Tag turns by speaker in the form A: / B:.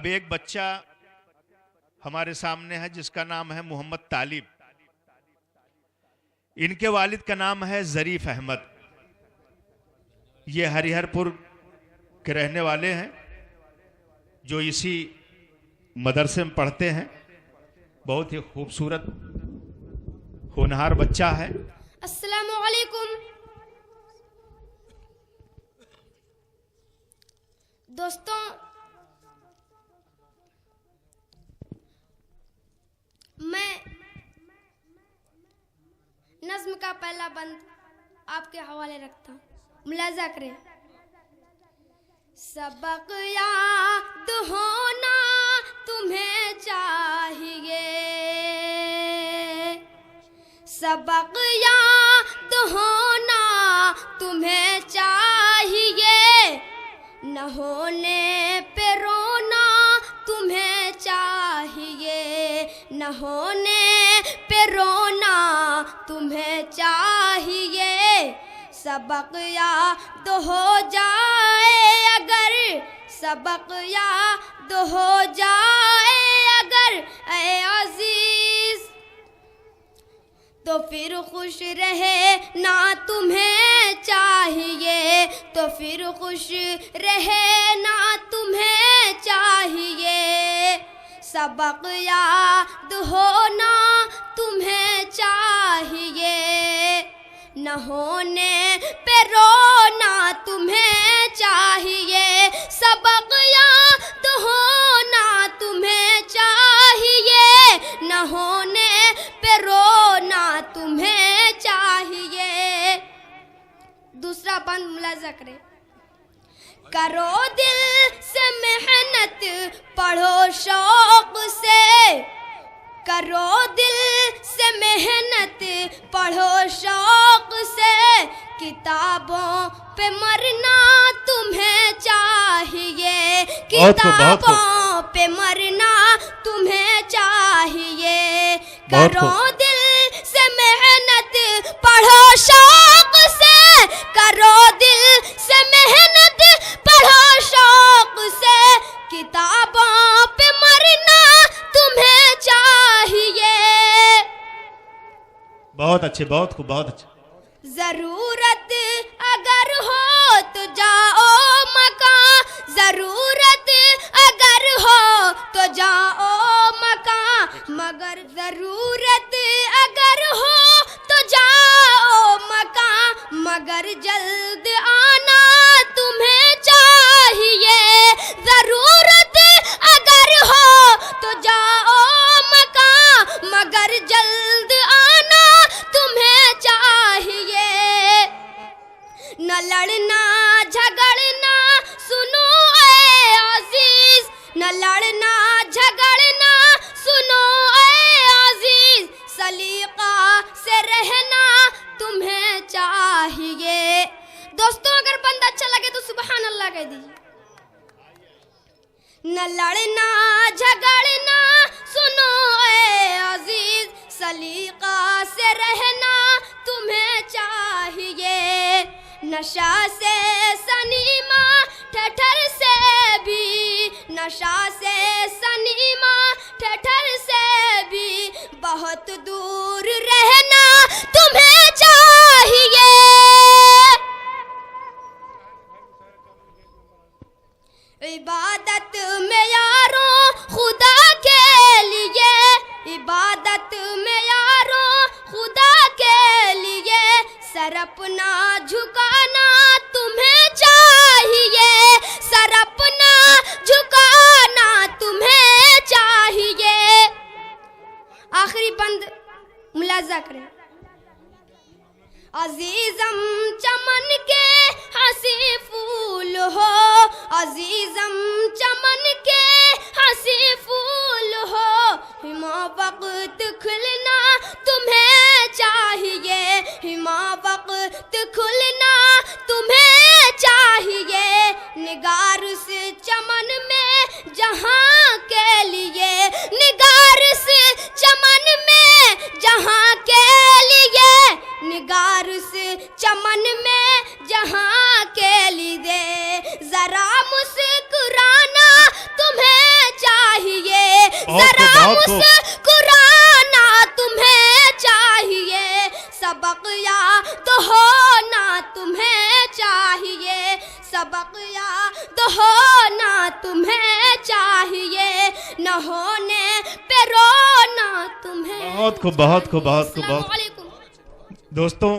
A: अब एक बच्चा हमारे सामने है जिसका नाम है मोहम्मद तालिब। इनके वालिद का नाम है जरीफ अहमद। ये हरिहरपुर के रहने वाले हैं जो इसी मदरसे में पढ़ते हैं। बहुत ही खूबसूरत होनहार बच्चा है।
B: अस्सलामु अलैकुम दोस्तों, मैं नज्म का पहला बंद आपके हवाले रखता हूँ, मुलाजा करें। सबक याद होना तुम्हें चाहिए, सबक याद होना तुम्हें चाहिए, न होने पे रोना तुम्हें चाहिए, न होने पे रोना तुम्हें चाहिए। सबक याद हो जाए अगर, सबक याद हो जाए अगर ऐ अजीज, तो फिर खुश रहे ना तुम्हें चाहिए, तो फिर खुश रहे ना तुम्हें चाहिए। सबक याद होना तुम्हें चाहिए, न होने पे रोना तुम्हें चाहिए। सबक याद होना तुम्हें चाहिए, न होने पे रोना तुम्हें चाहिए। दूसरा बंद मुलाजा करें। करो दिल से मेहनत, पढ़ो शौक से, करो दिल से मेहनत, पढ़ो शौक से, किताबों पे मरना तुम्हें चाहिए, किताबों पे मरना तुम्हें चाहिए। करो दिल से मेहनत, पढ़ो शौक से, करो दिल से मेहनत, पढ़ो शौक से, किताबों पे मरना तुम्हें चाहिए।
A: बहुत अच्छे, बहुत खूब, बहुत अच्छे।
B: जरूरत अगर हो तो जाओ मकान, जरूरत अगर हो तो जाओ मकान, मगर जरूरत अगर हो तो जाओ मकान, मगर जल्द आना तुम्हें चाहिए। जरूरत अगर हो तो जाओ मकान, मगर जल्द आना तुम्हें चाहिए। न लड़ना झगड़ना सुनो ऐ अजीज, न लड़ना झगड़ना सुनो ऐ अजीज, सलीका से रहना तुम्हें चाहिए। दोस्तों, अगर बंदा अच्छा लगे तो सुभान अल्लाह कह दीजिए। न लड़ना झगड़ना सुनो ऐ अजीज, सलीका से रहना तुम्हें चाहिए। नशा से सनीमा ठठर से भी, नशा से सनीमा ठठर से भी बहुत दूर रहना तुम्हें चाहिए। इबादत में यारों खुदा के लिए, इबादत में यारों खुदा के लिए, सर अपना झुकाना तुम्हें चाहिए, सर अपना झुकाना तुम्हें चाहिए। आखिरी बंद मुलाजा करें। अजीजम चमन के हंसी फूल हो, अजीजम चमन के हंसी फूल हो, हिमा वक्त खुलना तुम्हें चाहिए, हिमा वक्त खुलना तुम्हें चाहिए। निगार से चमन में जहां के लिए, निगार से चमन में जहां के लिए, निगार से चमन में जहां के लिए, जरा मुस्कुराना तुम्हें सबक याद होना तुम्हें चाहिए, न होने पे रोना तुम्हें।
A: बहुत खूब, बहुत खूब, बहुत खूब, बहुत।
B: अस्सलाम वालेकुम।
A: दोस्तों